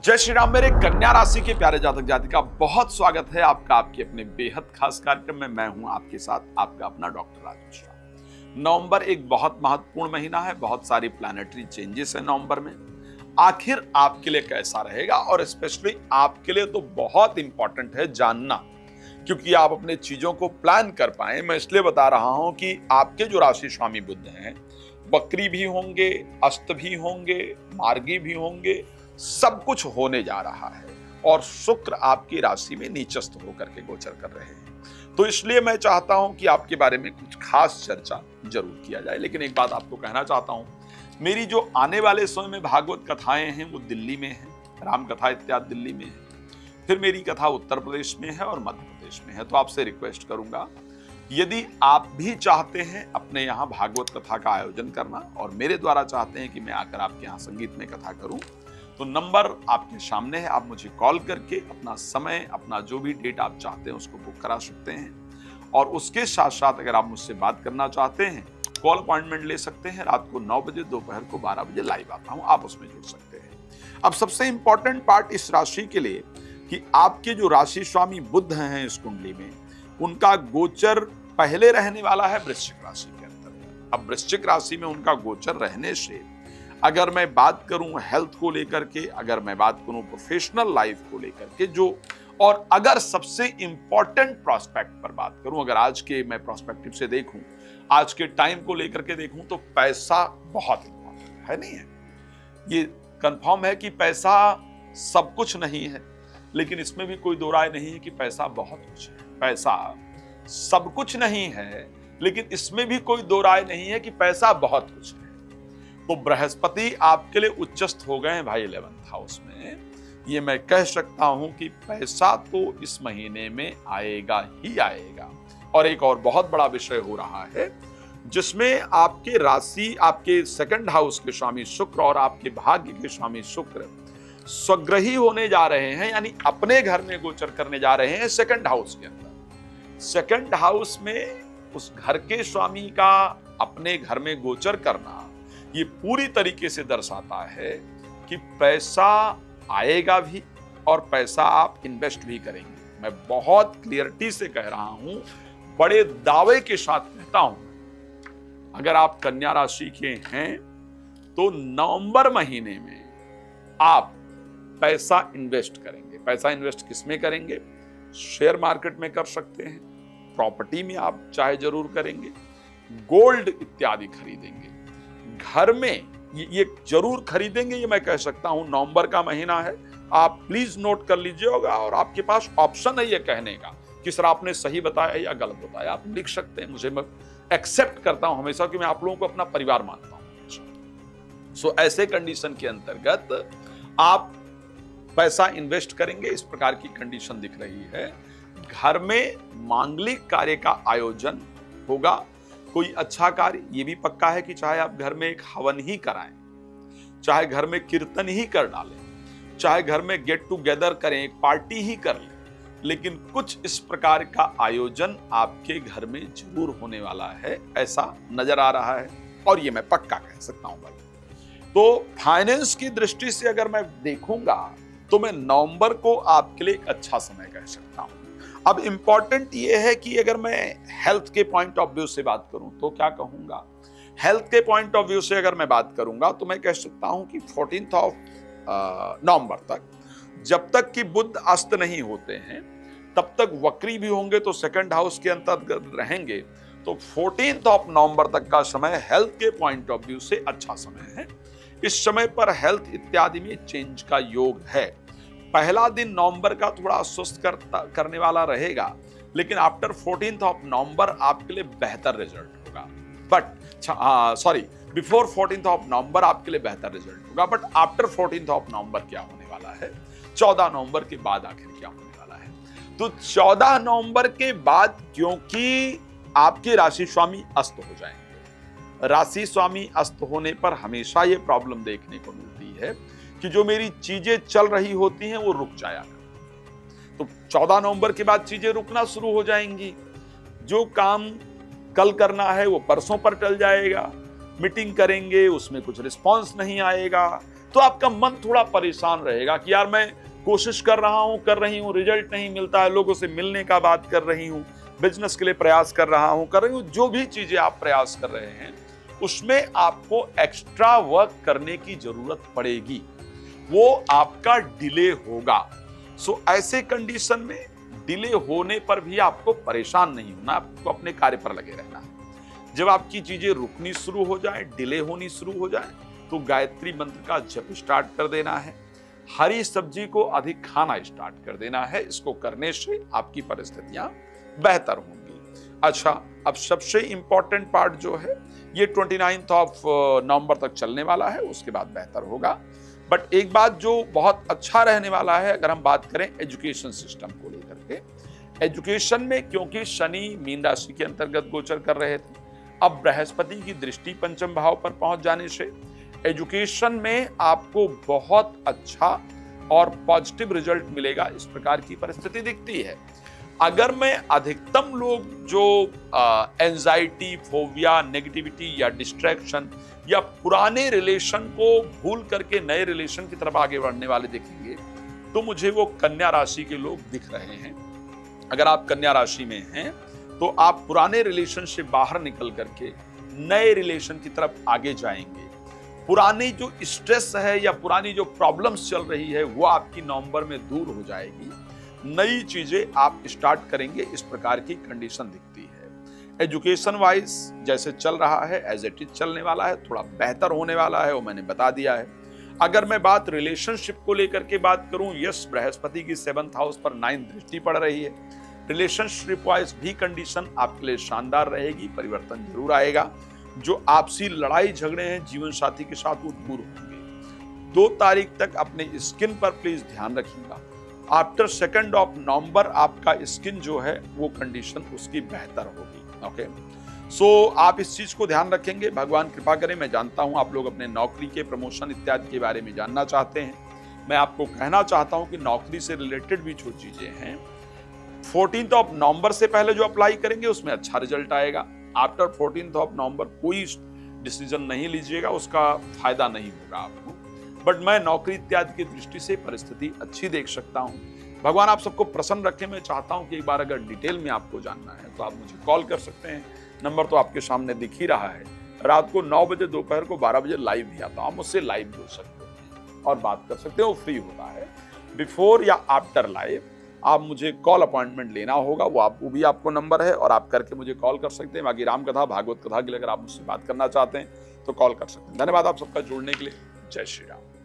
जय श्री राम। मेरे कन्या राशि के प्यारे जातक जातिका, बहुत स्वागत है आपका आपके अपने बेहद खास कार्यक्रम में। मैं हूं आपके साथ आपका अपना डॉक्टर राज मिश्रा। नवंबर एक बहुत महत्वपूर्ण महीना है, बहुत सारी प्लैनेटरी चेंजेस है नवंबर में। आखिर आपके लिए कैसा रहेगा, और स्पेशली आपके लिए तो बहुत इंपॉर्टेंट है जानना, क्योंकि आप अपने चीजों को प्लान कर पाए। मैं इसलिए बता रहा हूं कि आपके जो राशि स्वामी बुध हैं, वक्री भी होंगे, अस्त भी होंगे, मार्गी भी होंगे, सब कुछ होने जा रहा है। और शुक्र आपकी राशि में नीचस्थ होकर के गोचर कर रहे हैं। तो इसलिए मैं चाहता हूं कि आपके बारे में कुछ खास चर्चा जरूर किया जाए। लेकिन एक बात आपको कहना चाहता हूं, मेरी जो आने वाले समय में भागवत कथाएं हैं वो दिल्ली में है, राम कथा इत्यादि दिल्ली में है। फिर मेरी कथा उत्तर प्रदेश में है और मध्य प्रदेश में है। तो आपसे रिक्वेस्ट करूंगा, यदि आप भी चाहते हैं अपने यहाँ भागवत कथा का आयोजन करना और मेरे द्वारा चाहते हैं कि मैं आकर आपके यहाँ संगीत में कथा करूं, तो नंबर आपके सामने है। आप मुझे कॉल करके अपना समय, अपना जो भी डेट आप चाहते हैं उसको बुक करा सकते हैं। और उसके साथ साथ अगर आप मुझसे बात करना चाहते हैं, कॉल अपॉइंटमेंट ले सकते हैं। रात को 9 बजे, दोपहर को 12 बजे लाइव आता हूं, आप उसमें जुड़ सकते हैं। अब सबसे इंपॉर्टेंट पार्ट इस राशि के लिए कि आपके जो राशि स्वामी बुध हैं इस कुंडली में, उनका गोचर पहले रहने वाला है वृश्चिक राशि के अंतर्गत। अब वृश्चिक राशि में उनका गोचर रहने से अगर मैं बात करूं हेल्थ को लेकर के, अगर मैं बात करूं प्रोफेशनल लाइफ को लेकर के, जो और अगर सबसे इंपॉर्टेंट प्रोस्पेक्ट पर बात करूं, अगर आज के मैं प्रोस्पेक्टिव से देखूं, आज के टाइम को लेकर के देखूं, तो पैसा बहुत इंपॉर्टेंट है। नहीं है, ये कंफर्म है कि पैसा सब कुछ नहीं है, लेकिन इसमें भी कोई दो राय नहीं है कि पैसा बहुत कुछ है। पैसा सब कुछ नहीं है, लेकिन इसमें भी कोई दो राय नहीं है कि पैसा बहुत कुछ है। तो बृहस्पति आपके लिए उच्चस्थ हो गए हैं भाई 11th हाउस में। ये मैं कह सकता हूं कि पैसा तो इस महीने में आएगा ही आएगा। और एक और बहुत बड़ा विषय हो रहा है, जिसमें आपके राशि, आपके सेकंड हाउस के स्वामी शुक्र और आपके भाग्य के स्वामी शुक्र स्वग्रही होने जा रहे हैं, यानी अपने घर में गोचर करने जा रहे हैं सेकंड हाउस के अंदर। सेकंड हाउस में उस घर के स्वामी का अपने घर में गोचर करना, ये पूरी तरीके से दर्शाता है कि पैसा आएगा भी और पैसा आप इन्वेस्ट भी करेंगे। मैं बहुत क्लियरिटी से कह रहा हूं, बड़े दावे के साथ कहता हूं, अगर आप कन्या राशि के हैं तो नवंबर महीने में आप पैसा इन्वेस्ट करेंगे। पैसा इन्वेस्ट किसमें करेंगे? शेयर मार्केट में कर सकते हैं, प्रॉपर्टी में आप चाहे जरूर करेंगे, गोल्ड इत्यादि खरीदेंगे, घर में ये जरूर खरीदेंगे। ये मैं कह सकता हूं, नवंबर का महीना है, आप प्लीज नोट कर लीजिएगा। और आपके पास ऑप्शन है ये कहने का कि सर आपने सही बताया या गलत बताया, आप लिख सकते हैं। मुझे, मैं एक्सेप्ट करता हूं हमेशा कि मैं आप लोगों को अपना परिवार मानता हूं। सो ऐसे कंडीशन के अंतर्गत आप पैसा इन्वेस्ट करेंगे, इस प्रकार की कंडीशन दिख रही है। घर में मांगलिक कार्य का आयोजन होगा, कोई अच्छा कार्य। ये भी पक्का है कि चाहे आप घर में एक हवन ही कराएं, चाहे घर में कीर्तन ही कर डालें, चाहे घर में गेट टुगेदर करें, एक पार्टी ही कर लें, लेकिन कुछ इस प्रकार का आयोजन आपके घर में जरूर होने वाला है, ऐसा नजर आ रहा है। और ये मैं पक्का कह सकता हूं भाई। तो फाइनेंस की दृष्टि से अगर मैं देखूंगा तो मैं नवंबर को आपके लिए एक अच्छा समय कह सकता हूं। अब इंपॉर्टेंट ये है कि अगर मैं हेल्थ के पॉइंट ऑफ व्यू से बात करूं तो क्या कहूंगा? हेल्थ के पॉइंट ऑफ व्यू से अगर मैं बात करूंगा तो मैं कह सकता हूं कि 14 नवंबर तक, जब तक कि बुध अस्त नहीं होते हैं, तब तक वक्री भी होंगे तो सेकंड हाउस के अंतर्गत रहेंगे। तो 14 नवंबर तक का समय हेल्थ के पॉइंट ऑफ व्यू से अच्छा समय है। इस समय पर हेल्थ इत्यादि में चेंज का योग है। पहला दिन नवंबर का थोड़ा सुस्त करने वाला रहेगा, लेकिन आफ्टर 14 नवंबर आपके लिए बेहतर रिजल्ट होगा। बट बिफोर 14 नवंबर आपके लिए बेहतर रिजल्ट होगा, बट आफ्टर 14 नवंबर क्या होने वाला है, 14 नवंबर के बाद आखिर क्या होने वाला है? तो 14 नवंबर के बाद, क्योंकि आपके राशि स्वामी अस्त हो जाएंगे। राशि स्वामी अस्त होने पर हमेशा ये प्रॉब्लम देखने को मिलती है कि जो मेरी चीजें चल रही होती हैं वो रुक जाया करती। तो 14 नवंबर के बाद चीजें रुकना शुरू हो जाएंगी। जो काम कल करना है वो परसों पर टल जाएगा। मीटिंग करेंगे, उसमें कुछ रिस्पांस नहीं आएगा। तो आपका मन थोड़ा परेशान रहेगा कि यार मैं कोशिश कर रहा हूं, कर रही हूं, रिजल्ट नहीं मिलता है, लोगों से मिलने का बात कर रही हूं, बिजनेस के लिए प्रयास कर रहा हूं, कर रही हूं, जो भी चीजें आप प्रयास कर रहे हैं उसमें आपको एक्स्ट्रा वर्क करने की जरूरत पड़ेगी, वो आपका डिले होगा। सो ऐसे कंडीशन में डिले होने पर भी आपको परेशान नहीं होना, आपको अपने कार्य पर लगे रहना है। जब आपकी चीजें रुकनी शुरू हो जाए, डिले होनी शुरू हो जाए, तो गायत्री मंत्र का जप स्टार्ट कर देना है, हरी सब्जी को अधिक खाना स्टार्ट कर देना है। इसको करने से आपकी परिस्थितियां बेहतर होंगी। अच्छा, अब सबसे इंपॉर्टेंट पार्ट जो है ये 29 ऑफ नवंबर तक चलने वाला है, उसके बाद बेहतर होगा। बट एक बात जो बहुत अच्छा रहने वाला है, अगर हम बात करें एजुकेशन सिस्टम को लेकर के, एजुकेशन में क्योंकि शनि मीन राशि के अंतर्गत गोचर कर रहे थे, अब बृहस्पति की दृष्टि पंचम भाव पर पहुंच जाने से एजुकेशन में आपको बहुत अच्छा और पॉजिटिव रिजल्ट मिलेगा, इस प्रकार की परिस्थिति दिखती है। अगर मैं अधिकतम लोग जो एंजाइटी, फोबिया, नेगेटिविटी या डिस्ट्रैक्शन या पुराने रिलेशन को भूल करके नए रिलेशन की तरफ आगे बढ़ने वाले देखेंगे, तो मुझे वो कन्या राशि के लोग दिख रहे हैं। अगर आप कन्या राशि में हैं तो आप पुराने रिलेशन से बाहर निकल करके नए रिलेशन की तरफ आगे जाएंगे। पुरानी जो स्ट्रेस है या पुरानी जो प्रॉब्लम्स चल रही है वो आपकी नवंबर में दूर हो जाएगी, नई चीजें आप स्टार्ट करेंगे, इस प्रकार की कंडीशन दिखती है। एजुकेशन वाइज जैसे चल रहा है एज इट इज चलने वाला है, थोड़ा बेहतर होने वाला है, वो मैंने बता दिया है। अगर मैं बात रिलेशनशिप को लेकर के बात करूं, यस, बृहस्पति की 7th हाउस पर 9th दृष्टि पड़ रही है। रिलेशनशिप वाइज भी कंडीशन आपके लिए शानदार रहेगी, परिवर्तन जरूर आएगा। जो आपसी लड़ाई झगड़े हैं जीवन साथी के साथ वो दूर होंगे। 2 तारीख तक अपने स्किन पर प्लीज ध्यान रखिएगा। आफ्टर 2 ऑफ नवंबर आपका स्किन जो है वो कंडीशन उसकी बेहतर होगी। ओके, सो आप इस चीज को ध्यान रखेंगे, भगवान कृपा करें। मैं जानता हूं आप लोग अपने नौकरी के प्रमोशन इत्यादि के बारे में जानना चाहते हैं। मैं आपको कहना चाहता हूं कि नौकरी से रिलेटेड भी जो चीजें हैं 14 ऑफ नवंबर से पहले जो अप्लाई करेंगे उसमें अच्छा रिजल्ट आएगा। आफ्टर 14 ऑफ नवंबर कोई डिसीजन नहीं लीजिएगा, उसका फायदा नहीं होगा आपको। बट मैं नौकरी इत्यादि की दृष्टि से परिस्थिति अच्छी देख सकता हूं। भगवान आप सबको प्रसन्न रखें। मैं चाहता हूं कि एक बार अगर डिटेल में आपको जानना है तो आप मुझे कॉल कर सकते हैं, नंबर तो आपके सामने दिख ही रहा है। रात को 9 बजे, दोपहर को 12 बजे लाइव भी आता हूं, आप मुझसे लाइव जुड़ सकते हैं और बात कर सकते हैं, वो फ्री होता है। बिफोर या आफ्टर लाइव आप मुझे कॉल अपॉइंटमेंट लेना होगा, वो भी आपको नंबर है और आप करके मुझे कॉल कर सकते हैं। बाकी राम कथा, भागवत कथा के लिए अगर आप मुझसे बात करना चाहते हैं तो कॉल कर सकते हैं। धन्यवाद आप सबका जुड़ने के लिए। जय श्री राम।